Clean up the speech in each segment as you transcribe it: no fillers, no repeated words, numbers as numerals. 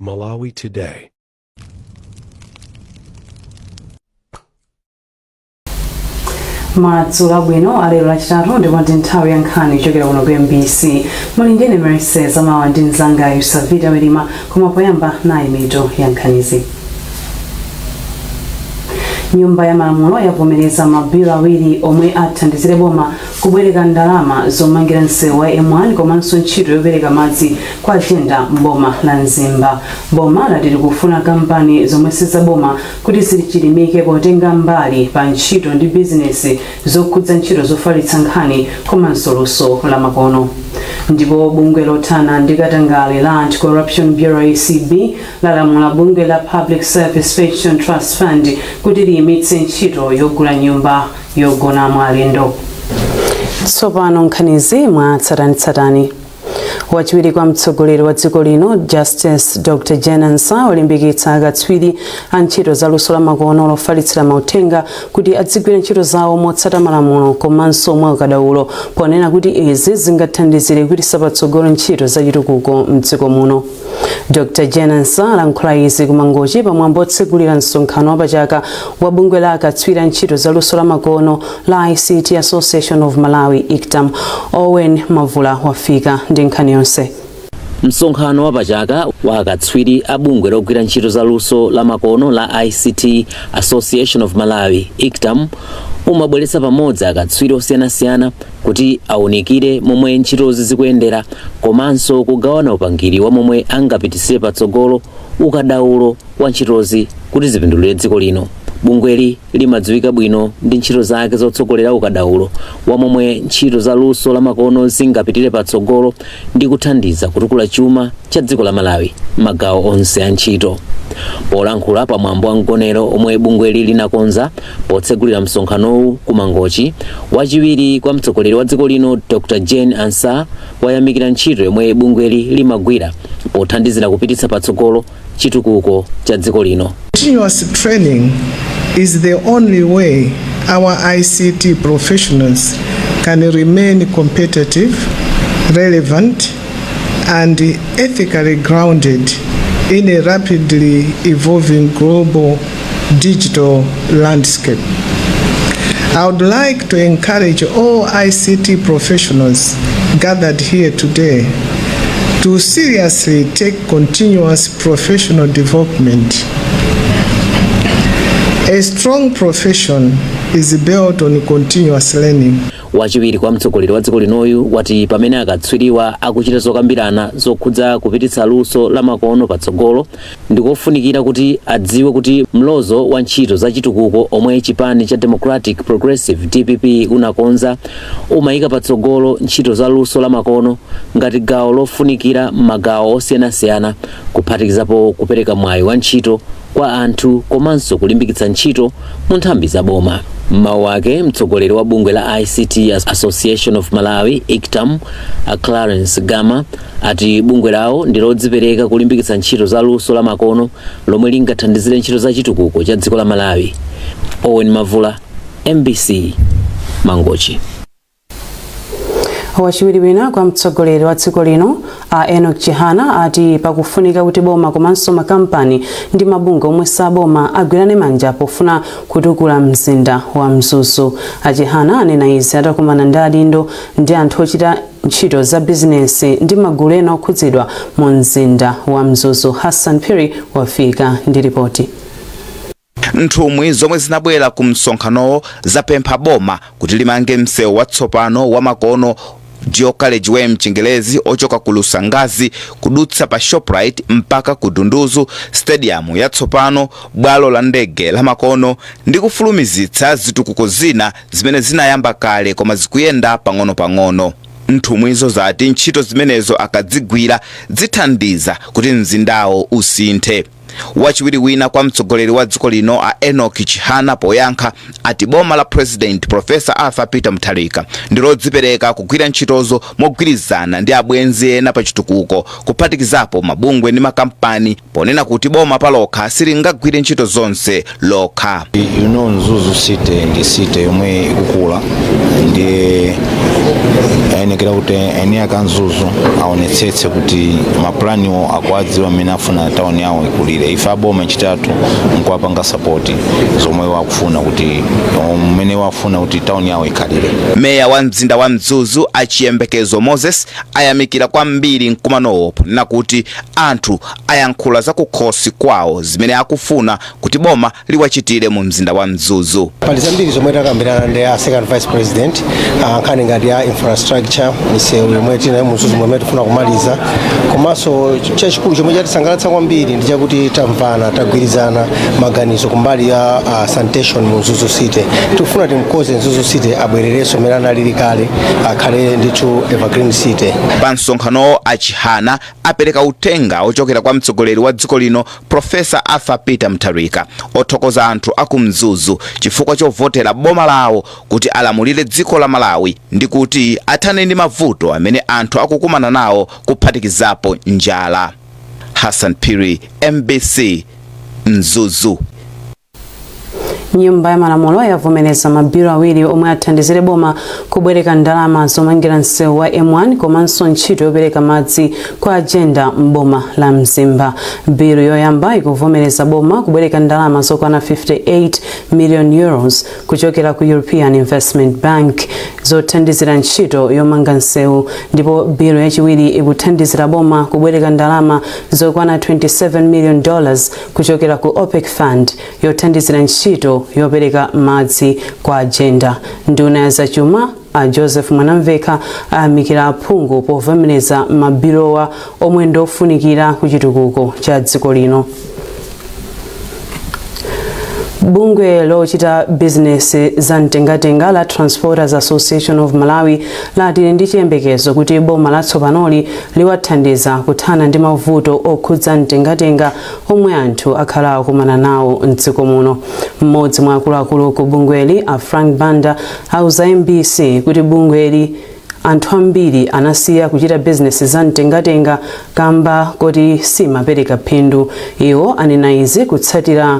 Malawi Today. Madzulo bwino alero lachitatu ndi kwati nthawi ya nkhani ichokera kuno ku MBC. Muli ndine Avomereza mawa ndi mzanga Yusavita Welima koma poyamba nayi mitu ya nkhanizi. Nyumba ya malamulo yavomereza mabilo awiri omwe athandizire boma kubwereka ndalama zomangira msewu wa M1 komanso ntchito yopereka madzi kwa ajenda mboma la Mzimba. Boma lati likufuna kampani zomwe sizaboma kuti zichilimike potenga mbali pa ntchito ndi bizinesi zokhudza ntchito zofalitsa nkhani komanso luso la makono. Ndipo bungwe lothana ndi katangale la Anti-Corruption Bureau ACB lalamula bungwe la Public Service Pension Trust Fund kuti liyimitse ntchito yogula nyumba yogonamo alendo. Tsopano nkhanizi mwa tsatanitsatani. Wachiwiri kwa mtsogoleri wa dziko lino Justice Dr. Jenansa walimbikitsa akatswiri a ntchito za luso la makono lofalitsira mauthenga kuti adzigwira ntchito zawo motsata malamulo komanso mwa ukadaulo ponena kuti izi zingathandizire kuti sapatsogolo ntchito za chitukuko mdziko muno. Dr. Jenansa alankhula izi kumangochi pamwambo otsegulira msonkhano wapachaka wa bungwe la akatswiri a ntchito za luso la makono la ICT Association of Malawi ICTAM. Owen Mavula wafika ndi nkhani yonse. Msonkhano wapachaka wa akatswiri a bungwe logwira ntchito za luso la makono la ICT Association of Malawi ICTAM umabweretsa pamodzi akatswiri osiyanasiyana kuti awunikire momwe ntchitozi zikuyendera komanso kugawana upangiri wa momwe angapitisire patsogolo ukadaulo wa ntchitozi kuti zipindulire dziko lino. Bungweli limadziwika bwino ndi ntchito zake zotsogolera ukadaulo wa momwe ntchito za luso la makono zingapitire patsogolo ndi kuthandiza kutukula chuma cha dziko la Malawi magawo onse a ntchito. Polankhula pamwambo wa mgonero omwe bungweli linakonza potsegulira msonkhanowu kumangochi, wachiwiri kwa mtsogoleri wa dziko lino Dr. Jenansa wayamikira ntchito yomwe bungweli limagwira pothandizira kupititsa patsogolo chitukuko cha dziko lino. Continuous training is the only way our ICT professionals can remain competitive, relevant, and ethically grounded in a rapidly evolving global digital landscape. I would like to encourage all ICT professionals gathered here today to seriously take continuous professional development. A strong profession is built on continuous learning. Wachiwiri kwa mtsogoleri wa dziko linoyu wati pamene akatswiriwa akuchita zokambirana zokhudza kupititsa luso la makono patsogolo ndikofunikira kuti adziwe kuti mlozo wa ntchito za chitukuko omwe chipani cha Democratic Progressive DPP unakonza umayika patsogolo ntchito za luso la makono ngati gawo lofunikira magawo osiyanasiyana kuphatikizapo kupereka mwayi wa ntchito kwa anthu komanso kulimbikitsa ntchito mu nthambi za boma. Mawu ake mtsogoleri wa bungwe la ICT Association of Malawi ICTAM Clarence Gama ati bungwe lawo ndilodzipereka kulimbikitsa ntchito za luso la makono lomwe lingathandizire ntchito za chitukuko cha dziko la Malawi. Owen Mavula, MBC, Mangochi. Wachiwiri wina kwa mtsogoleri wa dziko lino Enoch Chihana ati pakufunika kuti boma komanso makampani ndi mabungwe omwe saboma agwirane manja pofuna kutukula mzinda wa Mzuzu. Chihana anena izi atakumana ndi adindo ndi anthu ochita ntchito za bizinesi ndi magulu ena okhudzidwa mu mzinda wa Mzuzu. Hassan Phiri wafika ndi ripoti. Nthumwi zomwe zinabwera ku msonkhanowo zapempha boma kuti limange msewu watsopano wa makono Dio College Way mchingelezi ochoka ku Lusangazi kudutsa pa Shoprite mpaka ku Dunduzu, stadium yatsopano, bwalo la ndege la makono ndi kufulumizitsa zitukuko zina zimene zinayamba kale koma zikuyenda pang'ono-pang'ono. Nthumwizo zati ntchito zimenezo akadzigwira zithandiza kuti mzindawo usinthe. Wachiwiri wina kwa mtsogoleri wa dziko lino Enoch Chihana poyankha ati boma la President Professor Arthur Peter Mutharika ndilodzipereka kugwira ntchitozo mogwirizana ndi abwenzi ena pa chitukuko kuphatikizapo mabungwe ndi makampani ponena kuti boma palokha silingagwire ntchito zonse lokha. Mzuzu city ndi city yomwe ikukula ndi ayenekera kuti eni akanzuzu aonetsetse kuti maplaniwo akwadziwa amene afuna tauni yawo ikulire. Ife aboma chitatu nkuwapanga sapoti zomwe wakufuna kuti mmene wafuna kuti tauni yawo ikhalire. Meya wa mzinda wa Mzuzu Achiyembekezo Moses ayamikira kwambiri mkumanowo nakuti anthu ayankhula za kukhosi kwawo zimene akufuna kuti boma liwachitire mu mzinda wa Mzuzu. Pali zambiri zomwe takambirana ndi a second vice president nkhani ngati ya infrastructure misewu yomwe tinayo mu Mzuzu momwe tifuna kumaliza. Komanso chachikulu chomwe chatisangalatsa kwambiri ndi chakuti tamvana tagwirizana maganizo kumbali ya sanitation mu Mzuzu City. Tikufuna timkoze Mzuzu City abwererenso mmene analili kale akhale ndithu evergreen city. Pa msonkhano achihana apereka utenga ochokera kwa mtsogoleri wa dziko lino Profesa Arthur Peter Mutharika othokoza anthu aku Mzuzu chifukwa chovotera boma lawo kuti alamulire dziko la Malawi ndi kuti athane ndi mavuto amene anthu akukumana nawo kuphatikizapo njala. Hassan Piri, MBC, Mzuzu. Nyumba ya malamulo yavomereza mabiro awiri omwe athandizire boma kubwereka ndalama zomangira msewu wa M1 komanso ntchito yopereka madzi kwa agenda mboma la Mzimba. Biro yoyamba ikuvomereza boma kubwereka ndalama zokwana 58 million euros kuchokera ku European Investment Bank zothandizira ntchito yomanga msewu, ndipo biro yachiwiri ikuthandizira boma kubwereka ndalama zokwana 27 million dollars kuchokera ku OPEC Fund yothandizira ntchito yopereka madzi kwa agenda. Nduna ya zachuma a Joseph Mwanamveka ayamikira aphungu povomereza mabirowa omwe ndofunikira ku chitukuko cha dziko lino. Bungwe lochita business za mtengatenga la Transporters Association of Malawi lati ndi chiyembekezo kuti boma la Atsopanoli liwathandiza kuthana ndi mavuto okhudza mtengatenga omwe anthu akhala akumana nawo mdziko muno. Mmodzi mwa akuluakulu ku bungweli a Frank Banda auza MBC kuti bungweli anthu ambiri anasiya kuchita business za mtengatenga kamba kuti simapereka phindu. Iwo anena izi kutsatira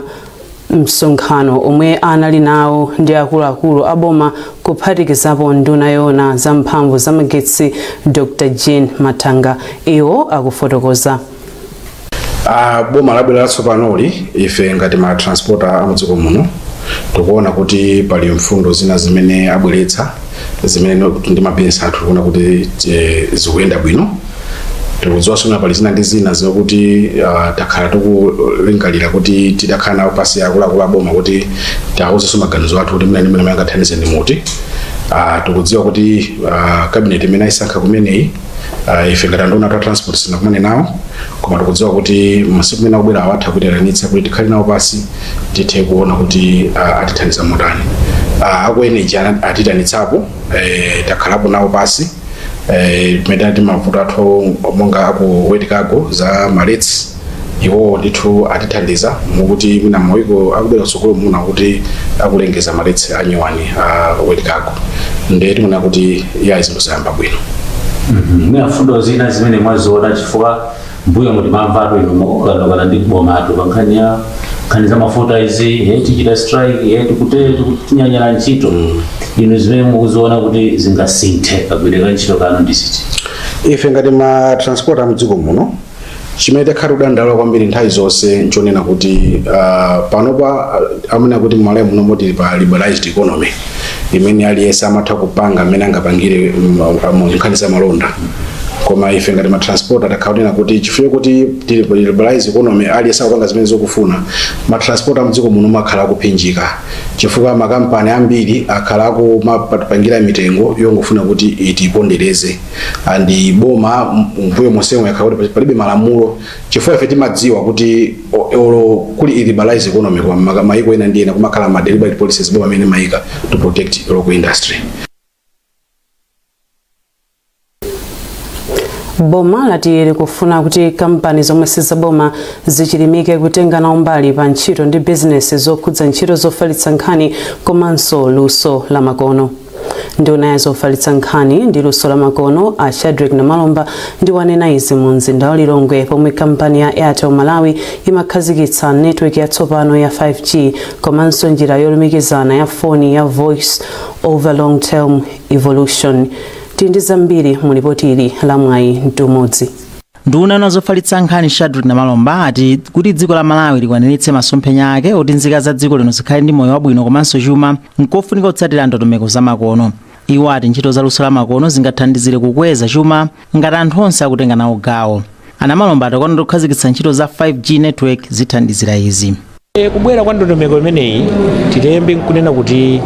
msonkhano omwe anali nawo ndi akuluakulu aboma kuphatikizapo nduna yona za mphamvu za magetsi Dr. Jane Matanga. Iwo akufotokoza. Boma labwera la Atsopanoli ife ngati ma transporter amudziko muno tikuona kuti pali mfundo zina zimene abweretsa zimene ndi mabizinesi athu tikuona kuti zikuyenda bwino. Tikudziwa sona pali zina ndi zina zokuti takhala tikulingalira kuti tidakhala nawo pasi akuluakulu aboma kuti tauze maganizo athu kuti mmene angathandize ndi muti. Tikudziwa kuti cabinet imene isankha kumeneyi ife ngati nduna ya transport sinakumane nawo, koma tikudziwa kuti masiku amene akubwera awatha kutiranitsa kuti tikhale nawo pasi tithe kuona kuti atithandiza motani. Aku energy atiranitsapo takhalapo nawo pasi medati mavuto athu monga aku wet cargo za maletsi iwo ndithu atithandiza mukuti mina moiko akubwera sukulu muna kuti akulengeza maletsi anyuwani wet cargo ndiye tiona kuti izinto zayamba bwino. Mwa mfundo zina zimene mwaziona chifukwa mbuyo muti mamvato ino ndi boma athu pankhanya nkhani za mafuta izi tichita strike tikunyanyala ntchito ino zimene mukuziona kuti zingasinthe pagwirika ntchito kano ndisiti. Ife ngati ma transporter mdziko muno chimene takhala kudandala kwambiri nthawi zonse nchonena kuti panopa amene kuti Malawi muno moti pa liberalized economy imene aliyense amatha kupanga amene angapangire mu nkhani za malonda. Koma ife ngati ma transporter takhala kuti chifukwa kuti liberalized economy aliyense akupanga zimene zokufuna, ma transporter mdziko muno makhala kuphinjika chifukwa makampani ambiri akhala akupangira mitengo yongofuna kuti itipondereze andi boma mbuyo monsemo yakhala kuti palibe malamulo chifukwa ife timadziwa kuti kuli liberalized economy kwa maiko ena ndi ena kumakhala ma deliberate policies boma amene maika to protect local industry. Boma lati likufuna kuti kampani zomwe sizaboma zichilimike kutenga nawo mbali pa ntchito ndi business zokhudza ntchito zofalitsa nkhani komanso luso la makono. Nduna ya zofalitsa nkhani ndi luso la makono a Shadrack Namalomba ndi wanena izi mu mzinda wa Lilongwe pomwe kampani ya Airtel Malawi imakhazikitsa network yatsopano ya 5G komanso njira yolumikizana ya foni ya voice over long term evolution. tindi zambiri mu ripoti ili la Mwayi Ntumudzi. Nduna unazofalitsa nkhani Shadrack Namalomba ati kuti dziko la Malawi likwaniritse masomphenya ake oti nzika za dziko lino zikhale ndi moyo wabwino komanso chuma nkofunika kutsatira ndondomeko zamakono. Iwo ati ntchito za luso lamakono zingathandizire kukweza chuma ngati anthu onse akutenga nawo gawo. Namalomba atakwana kukhazikitsa ntchito za 5G network zithandizira izi. Kubwera kwa ndondomeko imeneyi tilembe kunena kuti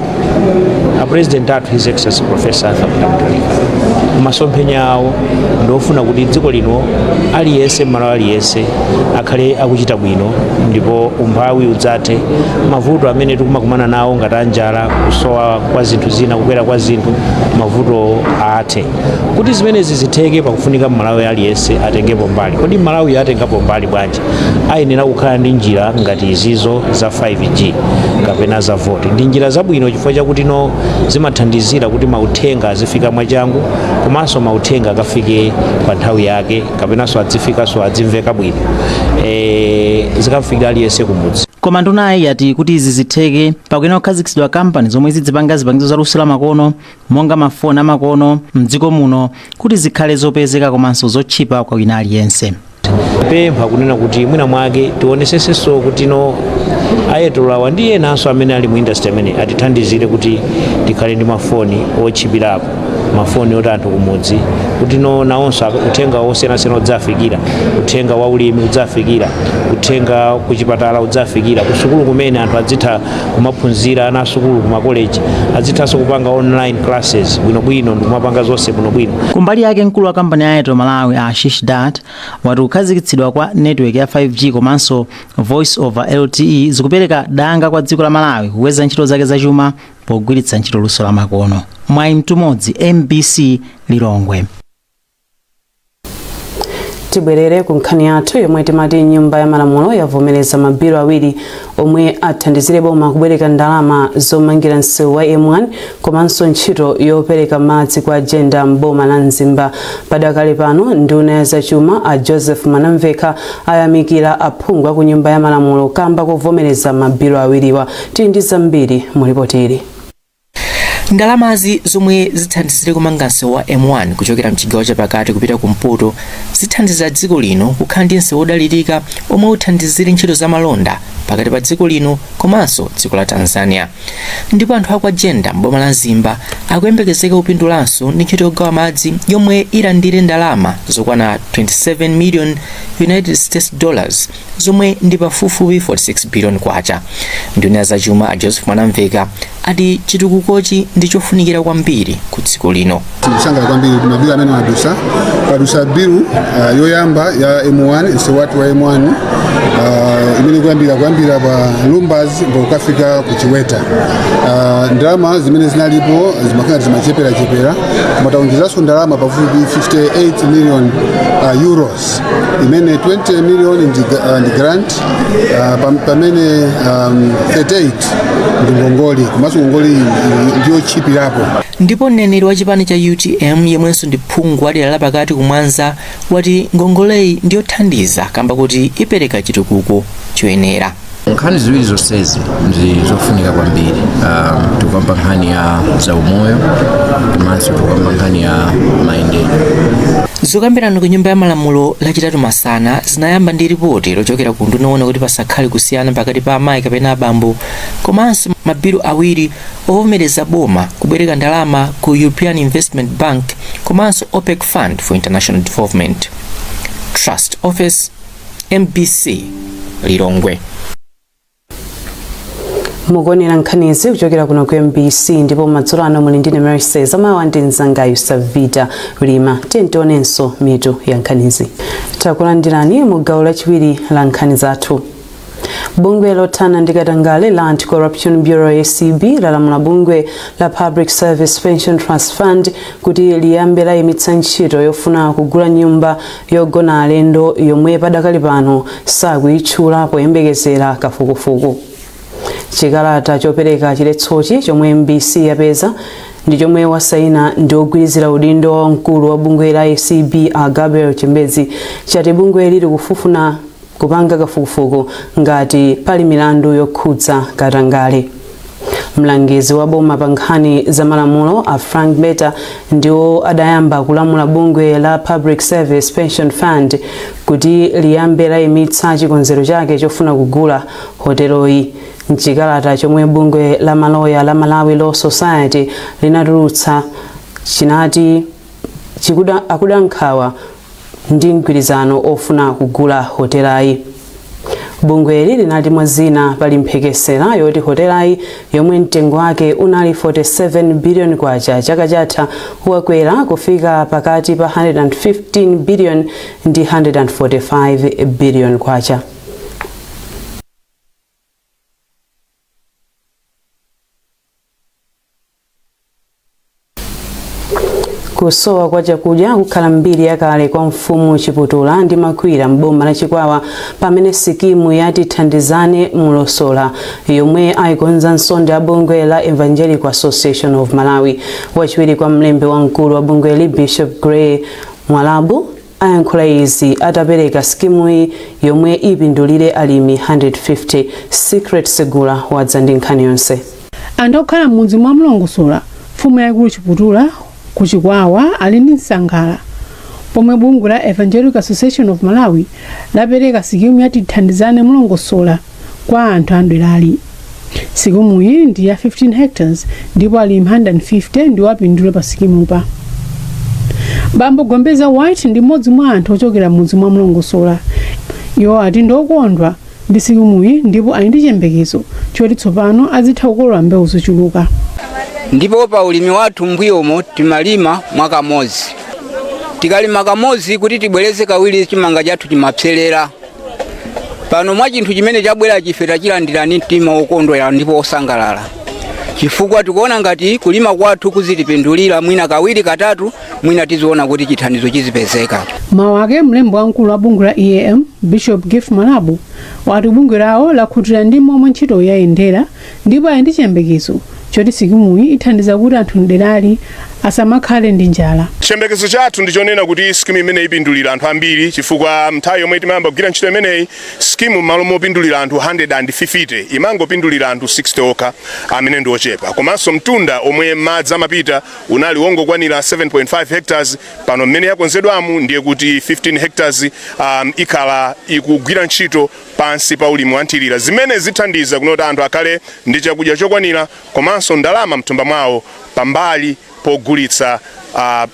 a president athu His Excellency Professor Atsopano-Nkhani masomphenya awo ndofuna kuti dziko lino aliyense Malawi aliyense akhale akuchita bwino ndipo umphawi udzathe mavuto amene tikumakumana nawo ngati njala kusowa kwa zinthu zina kukwera kwa zinthu mavuto athe kuti zimenezi zitheke pakufunika Malawi aliyense atengepo mbali. Kodi Malawi atengapo mbali bwanji? Ayenera kukhala ndi njira ngati izizo za 5G kapena za voti. Ndi njira zabwino chifukwa chakuti no zimathandizira kuti mauthenga azifika mwachangu komanso mauthenga akafike pa nthawi yake kapenanso adzifikaso adzimveka bwino zikafika aliyense kumudzi. Koma ndunayi ati kuti izi zitheke pakuyenera kukhazikitsidwa kampani zomwe zidzipanga zipangizo za luso lamakono monga mafoni amakono mdziko muno kuti zikhale zopezeka komanso zotchipa kwa wina aliyense. Pempha kunena kuti mwina mwake tionesesenso kuti no ayetolawa ndi enanso amene ali mu industry amene atithandizire kuti tikhale ndi mafoni otchipirapo mafoni oti anthu kumudzi kuti no nawonso uthenga osiyanasiyana udzafikira, uthenga wa ulimi udzafikira, uthenga kuchipatala udzafikira, kusukulu kumene anthu adzitha kumaphunzira ana asukulu kuma college adzithanso kupanga online classes bwinobwino ndi kumapanga zonse bwinobwino. Kumbali yake mkulu wa kampani ya Airtel Malawi Ashish Dat wati kukhazikitsidwa kwa network ya 5G komanso voice over LTE zikupereka danga kwa dziko la Malawi kukweza ntchito zake zachuma pogwiritsa ntchito luso lamakono. Mwayi Ntumudzi, MBC, Lilongwe. Tibwerere ku nkhani yathu yomwe timati nyumba ya malamulo yavomereza mabiro awiri omwe athandizire boma kubwereka ndalama zomangira msewu wa M1 komanso ntchito yopereka madzi kwa ajenda mboma la Nzimba. Padakale pano nduna ya zachuma a Joseph Manamveka ayamikira aphungu ku nyumba ya malamulo kamba kuvomereza mabiro awiriwa. Tindi zambiri mu ripoti ili. Ndalamazi zomwe zithandizire kumanga msewu wa M1 kuchokera mchigawo chapakati kupita kumpoto zithandiza dziko lino kukhala ndi msewu wodalirika omwe uthandizire ntchito za malonda pakati pa dziko lino komanso dziko la Tanzania. Ndipo anthu aku ajenda mboma la Nzimba akuyembekezeka kupindulanso ndi ntchito yogawa madzi yomwe ilandire ndalama zokwana 27 million United States dollars zomwe ndi pafupifupi 46 billion kwacha. Nduna ya zachuma a Joseph Manamveka ati chitukukochi ndi chofunikira kwambiri ku dziko lino. Tilisanga kwambiri kuna bilu amene padusa bilu yoyamba ya M1 msewu wa M1 imene kuyambira pa Lumbas mbokafika ku Chiweta. Ndalama zimene zinalipo zimakhala zimachepera mataonjezaso ndalama pafupi 58 million euros imene 20 million ndi grant pamene 38 ndi ngongoli komanso ngongoli ndiyo chipirapo. Ndipo mneneri wa chipani cha UTM yemwenso ndi phungu wadera la pakati kumwanza wati ngongoleyi ndiyothandiza kamba kuti ipereka chitukuko choyenera. Nkhani ziwiri zonsezi ndi zofunika kwambiri. Tukamba nkhani ya zaumoyo komanso tukamba nkhani ya maendeleo. Zokambirana ku nyumba ya malamulo lachitatu masana zinayamba ndi ripoti lochokera ku nduna yoona kuti pasakhale kusiyana pakati pa amayi kapena abambo komanso mabiro awiri ovomereza boma kubwereka ndalama ku European Investment Bank komanso OPEC Fund for International Development. Trust Office, MBC, Lilongwe. Mugonera nkhanizi kuchokera kuno ku MBC ndipo madzulo ano muli ndine Mercedes amawandi nzangayo Savita Lima. Tentonenso mitu ya nkhanizi. Takulandirani mu gawo lachiwiri la nkhani zathu. Bungwe lothana ndi katangale la Anti-Corruption Bureau ACB lalamula bungwe la Public Service Pension Trust Fund kuti liyambe layimitsa ntchito yofuna kugula nyumba yogona alendo yomwe padakali pano sakuyitchula poyembekezera kafukufuku. Chikalata chopereka chiletsochi chomwe MBC yapeza ndi chomwe wasaina ndi ogwirizira udindo wa mkulu wa bungwe la ACB a Gabriel Chembezi chati bungwe lili kufufuna kupanga kafukufuku ngati pali milandu yokhudza katangale. mlangizi wa boma pa nkhani za malamulo a Frank Beta ndiwo adayamba kulamula bungwe la Public Service Pension Fund kuti liyambe layimitsa chikonzero chake chofuna kugula hoteloyi. Mchikalata chomwe bungwe la maloya la Malawi Law Society linatulutsa chinati akudankhawa ndi mgwirizano ofuna kugula hotelayi. Bungweli linati mwazina pali mphekesera yoti hotelayi yomwe mtengo wake unali 47 billion kwacha chaka chatha wakwera kufika pakati pa 115 billion ndi 145 billion kwacha. Kusowa kwa chakudya kukhala mbiri yakale kwa mfumu Chiputula ndi Makwira m'boma la Chikwawa pamene sikimu yati thandizane mulosola yomwe ayikonza nsonde ya bungwe la Evangelical Association of Malawi. Wachiwiri kwa mlembe wamkulu wa bungweli Bishop Gray Mwalabu ayankhula izi atapereka sikimu yomwe ipindulire alimi 150. Secret Segula wadza ndi nkhani yonse. Anthu okhala m'mudzi mwa mlongosola mfumu yaikulu Chiputula ku Chikwawa ali ndi msangala pomwe bungwe la Evangelical Association of Malawi lapereka sikimu yati thandizane mulongosola kwa anthu andwelali. Sikimu iyi ndi ya 15 hectares ndipo alimi 150 ndi wapindule pa sikimupa. Bambo Gombeza White ndi mmodzi mwa anthu ochokera m'mudzi mwa mlongosola. Iwo ati ndokondwa ndi sikimu iyi ndipo ali ndi chiyembekezo choti tsopano azitha kukolola mbewu zochuluka. Ndipo pa ulimi wathu mbuyomo timalima mwaka mozi. Tikalima kamozi kuti tibwereze kawiri chimanga chathu chimapserera. Pano mwa chinthu chimene chabwera chifeta chilandirani mtima wokondwera ndipo osangalala. Chifukwa tikuona ngati kulima kwathu kuzitipindulira mwina kawiri katatu mwina tiziona kuti chithandizo chizipezeka. Mawu ake mlembi wamkulu wa bungwe la EAM Bishop Gift Mwalabu wati bungwe lawo lakhutira ndi momwe ntchito yayendera ndipo ali ndi chiyembekezo choti sikimuyi ithandiza kuti anthu mderali asamakhale ndi njala. Chiyembekezo chathu ndichonena kuti sikimu imene ipindulira anthu ambiri chifukwa nthawi yomwe timayamba kugwira ntchito imeneyi sikimu malo mopindulira anthu 150 imangopindulira anthu 60 okha amene ndi ochepa. Komanso mtunda omwe madzi amapita unali wongokwanira 7.5 hectares pano mmene yakonzedwamu ndiye kuti 15 hectares ikhala ikugwira ntchito pansi pa ulimi wanthirira zimene zithandiza kunoti anthu akhale ndi chakudya chokwanira komanso ndalama mthumba mwawo pambali pogulitsa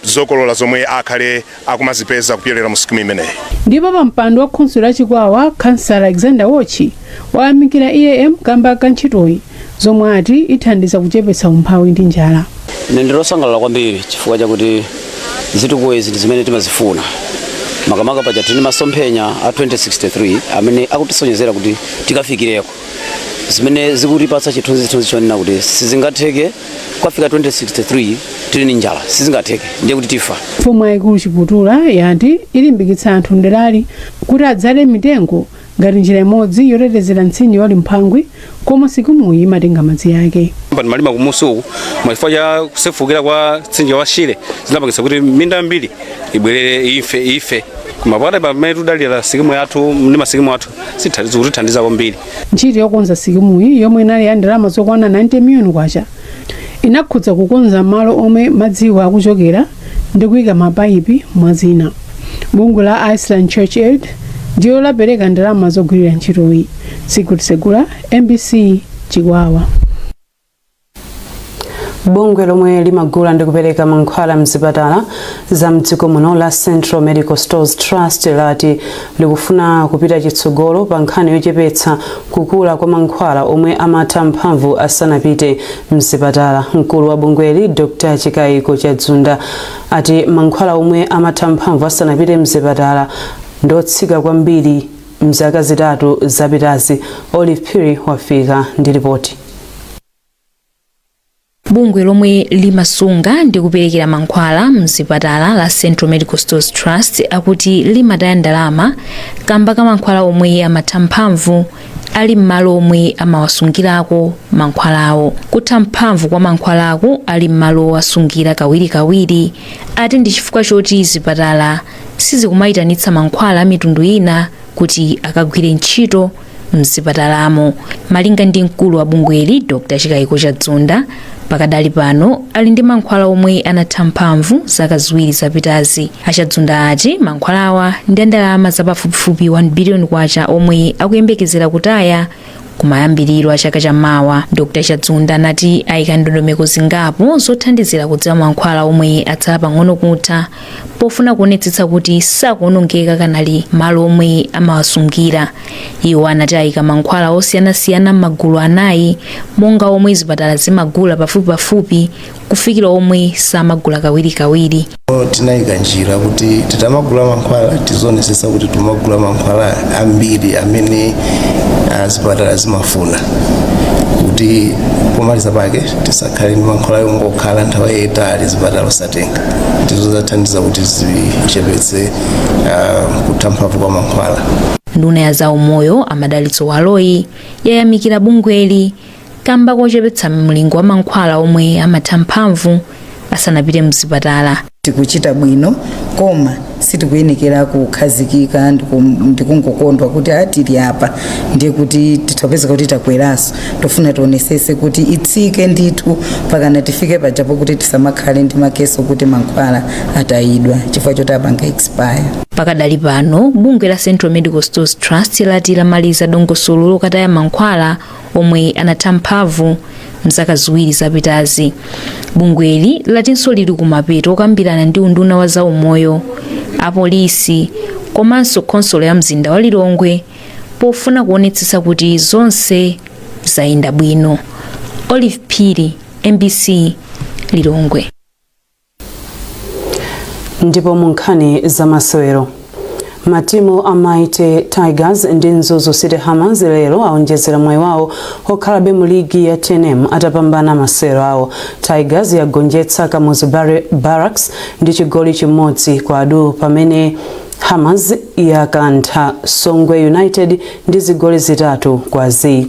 zokolola zomwe akhale akumazipeza kupyolera mu sikimu imeneyi. Ndipo pa mpando wa khonsolo la Chikwawa Councilor Alexander Wochi wayamikira EAM kamba ka ntchitoyi zomwe ati ithandiza kuchepetsa umphawi ndi njala. Ndilosangalala kwambiri chifukwa chakuti zitukuwezi ndi zimene timazifuna. Makamaka paja tini masomphenya a 2063 amene akutisonyezera kuti tikafikireko. Zimene zikutipatsa chithunzi chonena kuti sizingatheke kwafika 2063 tili ndi njala sizingatheke ndiye kuti tifa. Mfumu yaikulu Chiputula yati ilimbikitsa anthu mderali kuti adzale mitengo ngati njira imodzi yotetezera mtsinje wali mphangwi koma sikimuyi imatenga madzi yake. Malima kumusuku mwachifukwa cha kusefukira kwa mtsinje wa Shire zinapangitsa kuti minda mbiri ibwerere ife kumapata pamene tudalira sikimu yathu ndi masikimu athu zikutithandiza kwambiri. Ntchito yokonza sikimuyi yomwe inali ya ndalama zokwana 90 miliyoni kwacha inakhudza kukonza malo omwe madziwo akuchokera ndi kuyika mapayipi mwazina. Bungwe la Iceland Church Aid ndiyo lapereka ndalama zogwirira ntchitoyi. Secret Segula, MBC Chikwawa. Bungwe lomwe limagula ndi kupereka mankhwala mzipatala za mdziko muno la Central Medical Stores Trust lati likufuna kupita chitsogolo pa nkhani yochepetsa kukula kwa mankhwala omwe amatha mphamvu asanapite mzipatala. Mkulu wa bungweli Dr. Chikayiko Chadzunda ati mankhwala omwe amatha mphamvu asanapite mzipatala ndotsika kwambiri mzaka zitatu zapitazi. Olive Phiri wafika ndi ripoti. Bungwe lomwe limasunga ndi kuperekera mankhwala mzipatala la Central Medical Stores Trust akuti limataya ndalama kamba ka mankhwala omwe amatha mphamvu ali m'malo omwe amawasungirako mankhwalawo. Kutha mphamvu kwa mankhwalako ali m'malo owasungira kawirikawiri ati ndi chifukwa choti zipatala sizikumayitanitsa mankhwala mitundu ina kuti akagwire ntchito mzipatalamo. Malinga ndi mkulu wa bungweli Dr. Chikayiko Chadzunda, pakadali pano ali ndi mankhwala omwe anatha mphamvu zaka ziwiri zapitazi. Achadzunda ati mankhwalawa ndi ndalama zapafupifupi 1 billion kwacha omwe akuyembekezera kutaya kumayambiriro a chaka chamawa. Dr. Chadzunda anati ayika ndondomeko zingapo zothandizira kudziwa mankhwala omwe atsala pang'ono kutha, pofuna kuonetsetsa kuti sakuonongeka kanali malo omwe amawasungira. Iwo anati ayika mankhwala osiyanasiyana m'magulu anayi, monga omwe zipatala zimagula pafupipafupi kufikira omwe samagula kawirikawiri. Tinayika njira kuti titamagula mankhwala tizionesesa kuti tumagula mankhwala ambiri amene zipatala zimafuna, kuti pomaliza pake tisakhale ndi mankhwala yongokhala nthawi yayitali zipatala osatenga. Tizothandiza kuti zichepetse kutha mphamvu kwa mankhwala. Nduna ya zaumoyo Amadalitso Waloyi yayamikira bungweli kamba kochepetsa mlingo wa mankhwala omwe amatha mphamvu asanapite mzipatala. Tikuchita bwino koma sitikuyenekera kukhazikika ndikungokondwa kuti tili apa ndiye kuti titopeza kuti takweraso. Tofuna tionesese kuti itsike ndithu pakana tifike pajapo kuti tisamakhale ndi makeso kuti mankhwala atayidwa chifukwa choti apanga expire. Pakadali pano bungwe la Central Medical Stores Trust lati lamaliza dongosolo lokataya mankhwala omwe anatha mphamvu mzaka ziwiri zapitazi. Bungweli latinso lili kumapeto okambirana ndi unduna wa zaumoyo, apolisi komanso khonsolo ya mzinda wa Lilongwe pofuna kuonetsetsa kuti zonse zayenda bwino. Olive Phiri, MBC, Lilongwe. Ndipo mu nkhani za masewero, matimu amaite Tigers ndi Nzuzu City Hammers lero aonjezera mwayi wawo okhalabe mu ligi ya TNM atapambana masewero awo. Tigers yagonjetsa Kamuzu Barracks ndi chigoli chimodzi kwa adu, pamene Hammers yakantha Songwe United ndi zigoli zitatu kwa zi.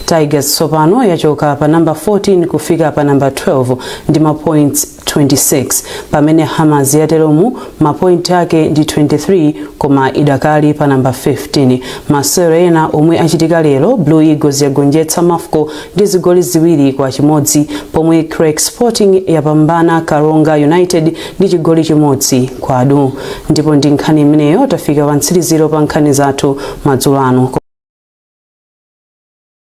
Tigers sopano yachoka pa number 14 kufika pa number 12 ndi mapoints 26, pamene Hammers yateromu mapoint yake ndi 23 koma idakali pa number 15. Masewero ena omwe achitika lero, Blue Eagles yagonjetsa Mafco ndi zigoli ziwiri kwa chimodzi, pomwe Craig Sporting yapambana Karonga United ndi chigoli chimodzi kwa adu. Ndipo ndi nkhani imeneyo tafika pa mtsiriziro pa nkhani zathu madzulo ano.